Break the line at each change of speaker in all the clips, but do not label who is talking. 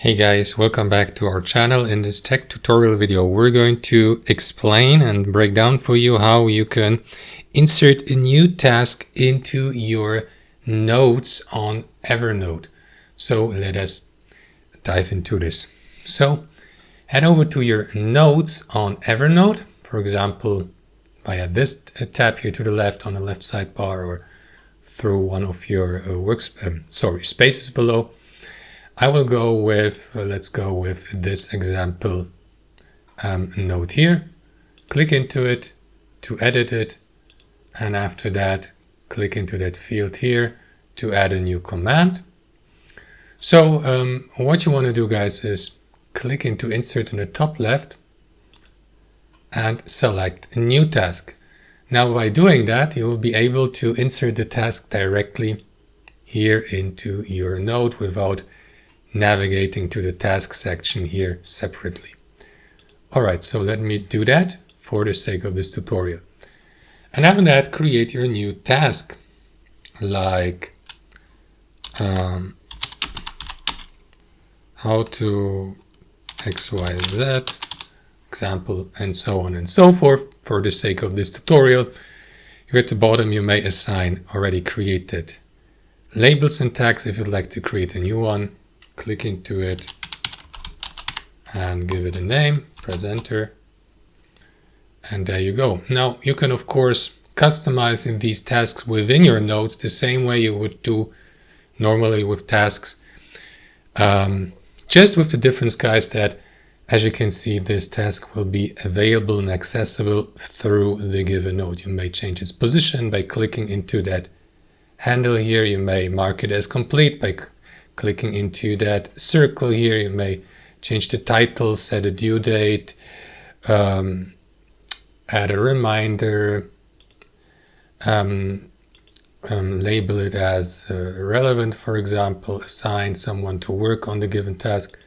Hey guys, welcome back to our channel. In this tech tutorial video, we're going to explain and break down for you how you can insert a new task into your notes on Evernote. So let us dive into this. So head over to your notes on Evernote, for example, via this tab here to the left on the left sidebar or through one of your spaces below. I will go with, let's go with this example note here. Click into it to edit it, and after that click into that field here to add a new command. So what you want to do, guys, is click into insert in the top left and select new task. Now by doing that, you will be able to insert the task directly here into your note without navigating to the task section here separately. Alright, so let me do that for the sake of this tutorial. And after that, create your new task, like how to XYZ, example, and so on and so forth. For the sake of this tutorial, here at the bottom you may assign already created labels and tags. If you'd like to create a new one, click into it and give it a name, press enter, and there you go. Now you can of course customize in these tasks within your notes the same way you would do normally with tasks, just with the difference, guys, that as you can see, this task will be available and accessible through the given note. You may change its position by clicking into that handle here. You may mark it as complete by clicking into that circle here. You may change the title, set a due date, add a reminder, label it as relevant, for example, assign someone to work on the given task,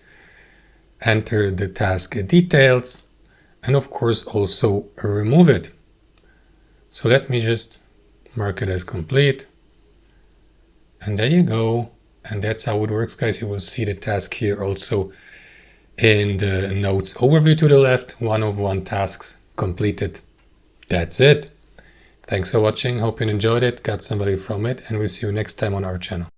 enter the task details, and of course also remove it. So let me just mark it as complete, and there you go. And that's how it works, guys. You will see the task here also in the notes overview to the left. 1 of 1 tasks completed. That's it. Thanks for watching. Hope you enjoyed it, got some value from it, and we'll see you next time on our channel.